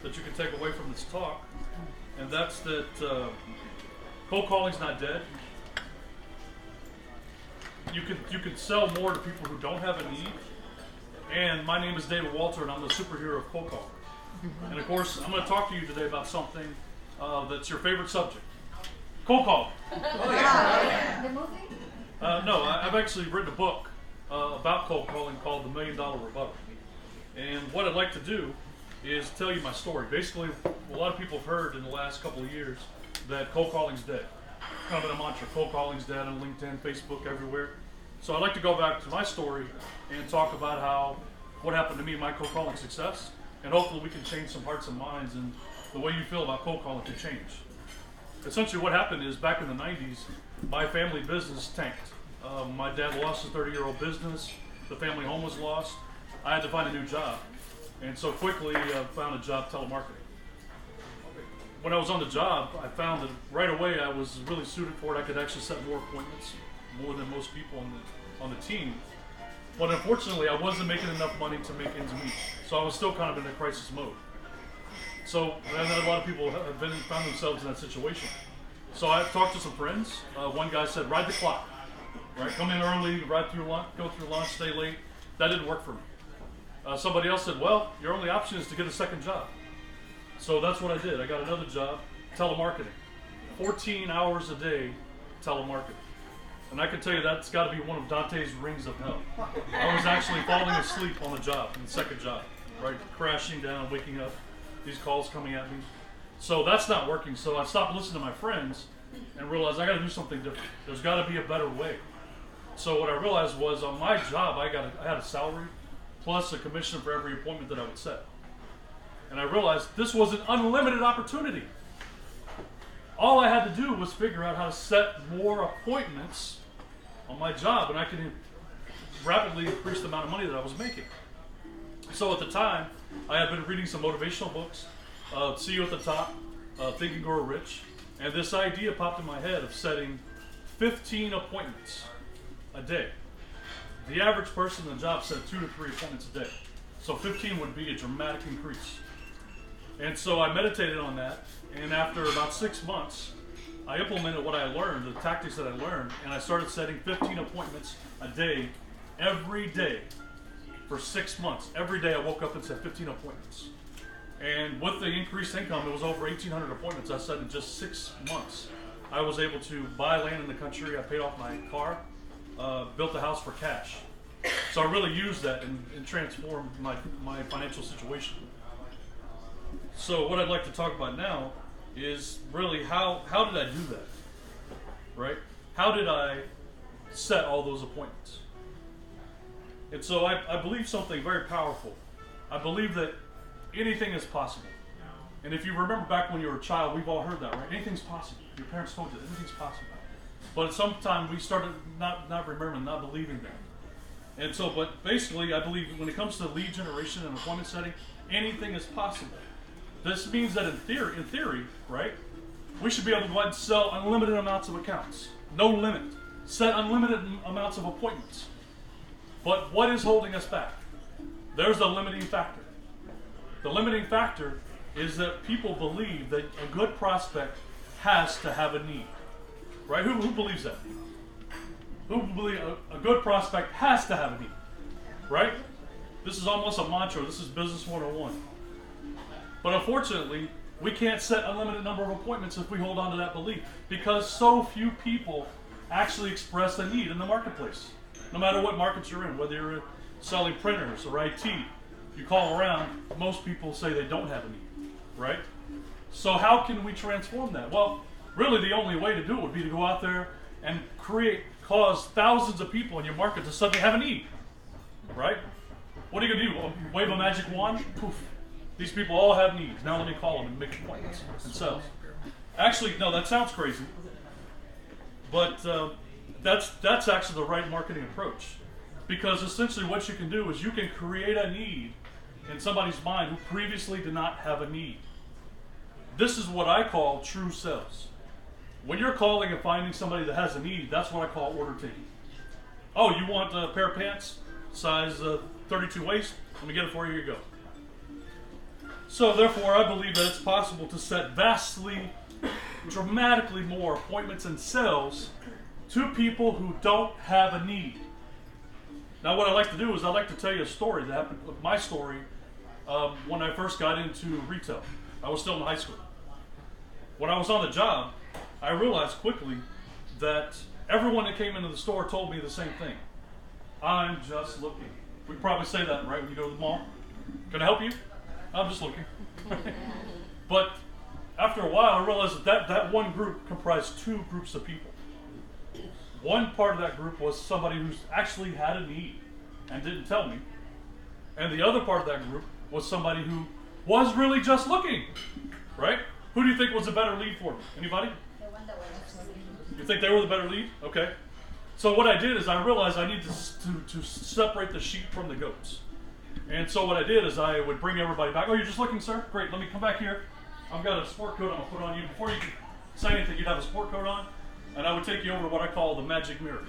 that you can take away from this talk, and that's that cold calling's not dead. You can sell more to people who don't have a need. And my name is David Walter, and I'm the superhero of cold calling. And of course, I'm going to talk to you today about something that's your favorite subject: cold calling. Oh yeah. The movie? No, I've actually written a book about cold calling called The $1 Million Rebuttal. And what I'd like to do is tell you my story. Basically, a lot of people have heard in the last couple of years that cold calling's dead. Kind of a mantra: cold calling's dead on LinkedIn, Facebook, everywhere. So I'd like to go back to my story and talk about what happened to me in my cold calling success, and hopefully we can change some hearts and minds, and the way you feel about cold calling can change. Essentially what happened is, back in the 90s, my family business tanked. My dad lost his 30-year-old business, the family home was lost, I had to find a new job, and so quickly I found a job telemarketing. When I was on the job, I found that right away I was really suited for it. I could actually set more appointments, more than most people on the team. But unfortunately, I wasn't making enough money to make ends meet. So I was still kind of in a crisis mode. So, and a lot of people have found themselves in that situation. So I talked to some friends. One guy said, ride the clock. Right? Come in early, ride through lunch, go through lunch, stay late. That didn't work for me. Somebody else said, well, your only option is to get a second job. So that's what I did. I got another job, telemarketing. 14 hours a day, telemarketing. And I can tell you that's got to be one of Dante's rings of hell. I was actually falling asleep on the job, in the second job, right? Crashing down, waking up, these calls coming at me. So that's not working. So I stopped listening to my friends and realized I got to do something different. There's got to be a better way. So what I realized was, on my job, I had a salary plus a commission for every appointment that I would set. And I realized this was an unlimited opportunity. All I had to do was figure out how to set more appointments on my job, and I could rapidly increase the amount of money that I was making. So at the time, I had been reading some motivational books, See You at the Top, Think and Grow Rich, and this idea popped in my head of setting 15 appointments a day. The average person in the job set 2 to 3 appointments a day. So 15 would be a dramatic increase. And so I meditated on that, and after about 6 months, I implemented what I learned, the tactics that I learned, and I started setting 15 appointments a day, every day, for 6 months. Every day I woke up and set 15 appointments. And with the increased income, it was over 1,800 appointments I set in just 6 months. I was able to buy land in the country, I paid off my car, built a house for cash. So I really used that and transformed my financial situation. So what I'd like to talk about now is really how did I do that, right? How did I set all those appointments? And so I believe something very powerful. I believe that anything is possible. And if you remember back when you were a child, we've all heard that, right? Anything's possible. Your parents told you that anything's possible. But at some time we started not remembering, not believing that. And so, but basically I believe when it comes to lead generation and appointment setting, anything is possible. This means that in theory, right, we should be able to go ahead and sell unlimited amounts of accounts. No limit. Set unlimited amounts of appointments. But what is holding us back? There's the limiting factor. The limiting factor is that people believe that a good prospect has to have a need. Right? Who believes that? Who believes a good prospect has to have a need? Right? This is almost a mantra. This is business 101. But unfortunately, we can't set a limited number of appointments if we hold on to that belief, because so few people actually express a need in the marketplace. No matter what market you're in, whether you're selling printers or IT, you call around, most people say they don't have a need, right? So how can we transform that? Well, really the only way to do it would be to go out there and cause thousands of people in your market to suddenly have a need, right? What are you going to do? Wave a magic wand? Poof. These people all have needs. Now let me call them and make appointments and sell. Actually, no, that sounds crazy. But that's actually the right marketing approach. Because essentially what you can do is you can create a need in somebody's mind who previously did not have a need. This is what I call true sales. When you're calling and finding somebody that has a need, that's what I call order taking. Oh, you want a pair of pants, size 32 waist? Let me get it for you, here you go. So therefore, I believe that it's possible to set vastly, dramatically more appointments and sales to people who don't have a need. Now, what I like to do is I like to tell you a story that happened, my story, when I first got into retail. I was still in high school. When I was on the job, I realized quickly that everyone that came into the store told me the same thing. I'm just looking. We probably say that, right, when you go to the mall. Can I help you? I'm just looking. But after a while, I realized that one group comprised two groups of people. One part of that group was somebody who actually had a need and didn't tell me. And the other part of that group was somebody who was really just looking, right? Who do you think was a better lead for me? Anybody? The one that was looking. You think they were the better lead? Okay. So what I did is I realized I needed to separate the sheep from the goats. And so what I did is I would bring everybody back. Oh, you're just looking, sir? Great, let me come back here. I've got a sport coat I'm going to put on you. Before you can say anything, you'd have a sport coat on. And I would take you over what I call the magic mirror.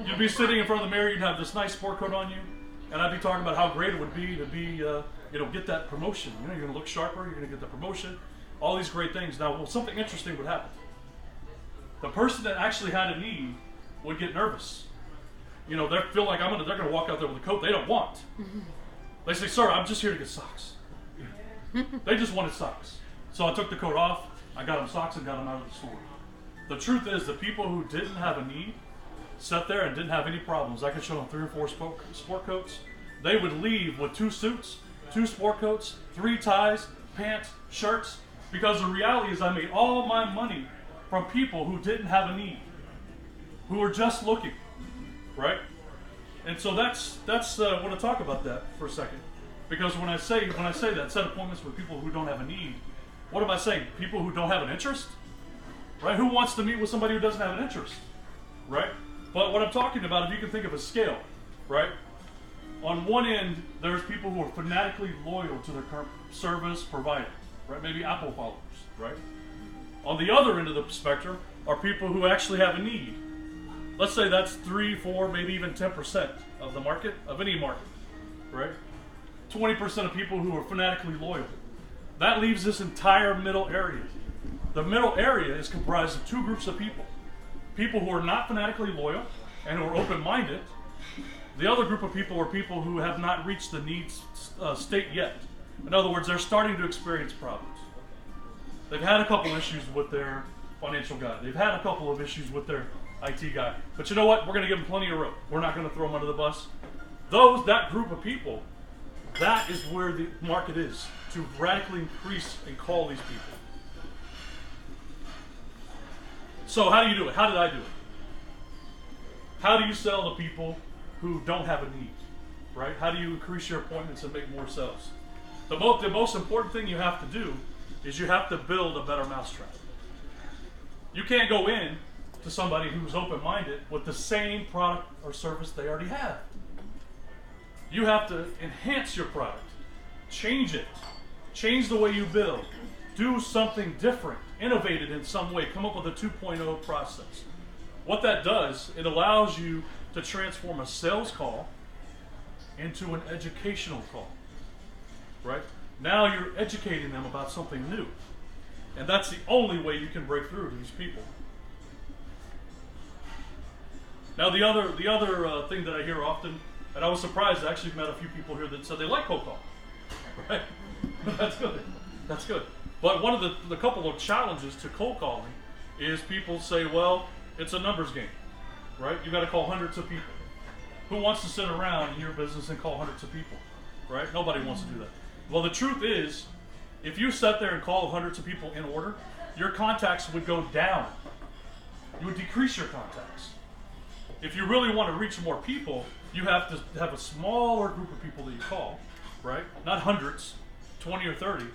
You'd be sitting in front of the mirror, you'd have this nice sport coat on you, and I'd be talking about how great it would be to be, get that promotion. You know, you're going to look sharper, you're going to get the promotion, all these great things. Now, well, something interesting would happen. The person that actually had a need would get nervous. You know, they feel like they're going to walk out there with a coat they don't want. They say, sir, I'm just here to get socks. They just wanted socks. So I took the coat off, I got them socks, and got them out of the store. The truth is, the people who didn't have a need sat there and didn't have any problems. I could show them 3 or 4 sport coats. They would leave with 2 suits, 2 sport coats, 3 ties, pants, shirts, because the reality is I made all my money from people who didn't have a need, who were just looking, right? And so that's I want to talk about that for a second, because when I say that, set appointments with people who don't have a need, what am I saying? People who don't have an interest? Right? Who wants to meet with somebody who doesn't have an interest? Right? But what I'm talking about, if you can think of a scale, right? On one end, there's people who are fanatically loyal to their current service provider, right? Maybe Apple followers, right? On the other end of the spectrum are people who actually have a need. Let's say that's 3, 4, maybe even 10% of the market, of any market, right? 20% of people who are fanatically loyal. That leaves this entire middle area. The middle area is comprised of 2 groups of people. People who are not fanatically loyal and who are open-minded. The other group of people are people who have not reached the needs state yet. In other words, they're starting to experience problems. They've had a couple issues with their financial guy. They've had a couple of issues with their IT guy. But you know what? We're going to give them plenty of rope. We're not going to throw them under the bus. That group of people, that is where the market is, to radically increase and call these people. So how do you do it? How did I do it? How do you sell to people who don't have a need, right? How do you increase your appointments and make more sales? The most important thing you have to do is you have to build a better mousetrap. You can't go in to somebody who's open-minded with the same product or service they already have. You have to enhance your product, change it, change the way you build, do something different, innovate it in some way, come up with a 2.0 process. What that does, it allows you to transform a sales call into an educational call, right? Now you're educating them about something new. And that's the only way you can break through to these people. Now the other thing that I hear often, and I was surprised, I actually met a few people here that said they like cold call, right? That's good. That's good. But one of the couple of challenges to cold calling is people say, well, it's a numbers game, right? You got to call hundreds of people. Who wants to sit around in your business and call hundreds of people, right? Nobody wants to do that. Well, the truth is, if you sat there and called hundreds of people in order, your contacts would go down. You would decrease your contacts. If you really want to reach more people, you have to have a smaller group of people that you call, right? Not hundreds, 20 or 30.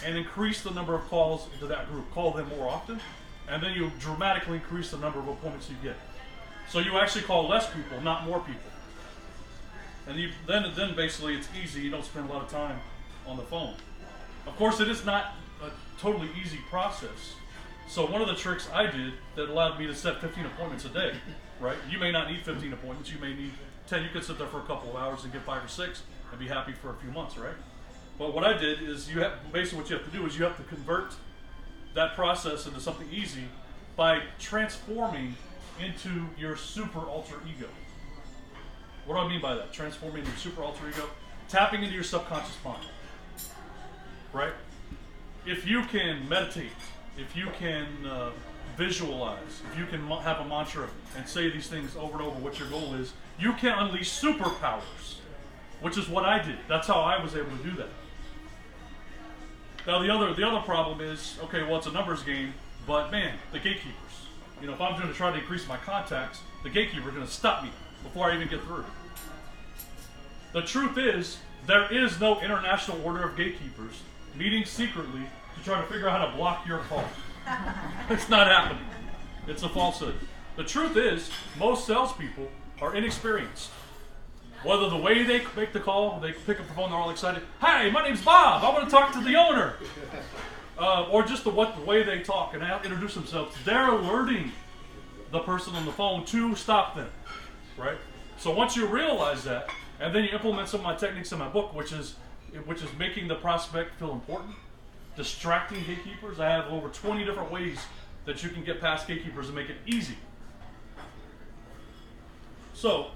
And increase the number of calls to that group. Call them more often, and then you dramatically increase the number of appointments you get. So you actually call less people, not more people. And then basically it's easy. You don't spend a lot of time on the phone. Of course, it is not a totally easy process. So one of the tricks I did that allowed me to set 15 appointments a day, right? You may not need 15 appointments. You may need 10. You could sit there for a couple of hours and get 5 or 6 and be happy for a few months, right? But what I did is basically what you have to do is you have to convert that process into something easy by transforming into your super alter ego. What do I mean by that? Transforming into your super alter ego? Tapping into your subconscious mind. Right? If you can meditate, if you can visualize, if you can have a mantra and say these things over and over what your goal is, you can unleash superpowers, which is what I did. That's how I was able to do that. Now the other problem is, okay, well, it's a numbers game, but man, the gatekeepers. You know, if I'm going to try to increase my contacts, the gatekeeper is going to stop me before I even get through. The truth is, there is no international order of gatekeepers meeting secretly to try to figure out how to block your call. It's not happening. It's a falsehood. The truth is, most salespeople are inexperienced. Whether the way they make the call, they pick up the phone, they're all excited. Hi, my name's Bob. I want to talk to the owner. Or just the way they talk and introduce themselves. They're alerting the person on the phone to stop them, right? So once you realize that, and then you implement some of my techniques in my book, which is making the prospect feel important, distracting gatekeepers. I have over 20 different ways that you can get past gatekeepers and make it easy. So,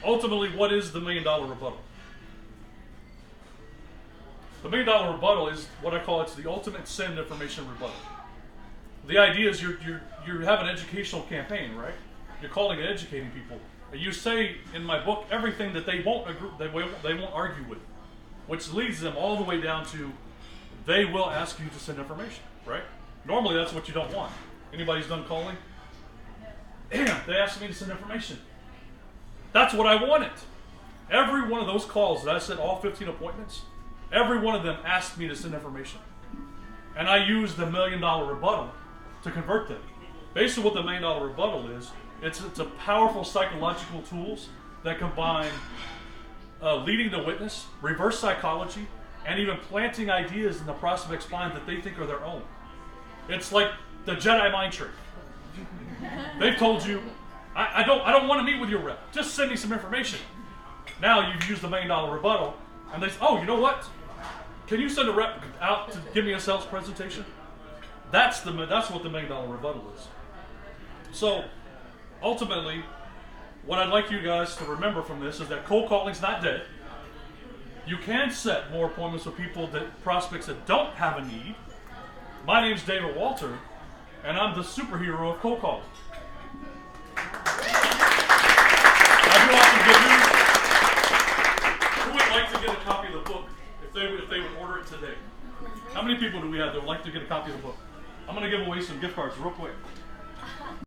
ultimately, what is the $1 million rebuttal? The $1 million rebuttal is what I call it's the ultimate send information rebuttal. The idea is you have an educational campaign, right? You're calling and educating people. You say in my book everything that they won't agree, they won't argue with, which leads them all the way down to they will ask you to send information, right? Normally that's what you don't want. Anybody's done calling? Damn, they asked me to send information. That's what I wanted. Every one of those calls that I said, all 15 appointments, every one of them asked me to send information. And I used the $1 million rebuttal to convert them. Basically what the $1 million rebuttal is, it's a powerful psychological tools that combine leading the witness, reverse psychology, and even planting ideas in the prospect's mind that they think are their own. It's like the Jedi mind trick. They've told you, I don't want to meet with your rep. Just send me some information. Now you've used the $1 million rebuttal, and they say, oh, you know what? Can you send a rep out to give me a sales presentation? That's what the $1 million rebuttal is. So, ultimately, what I'd like you guys to remember from this is that cold calling's not dead. You can set more appointments with prospects that don't have a need. My name's David Walter, and I'm the superhero of cold calling. I do have some good news. Who would like to get a copy of the book if they would order it today? How many people do we have that would like to get a copy of the book? I'm going to give away some gift cards real quick.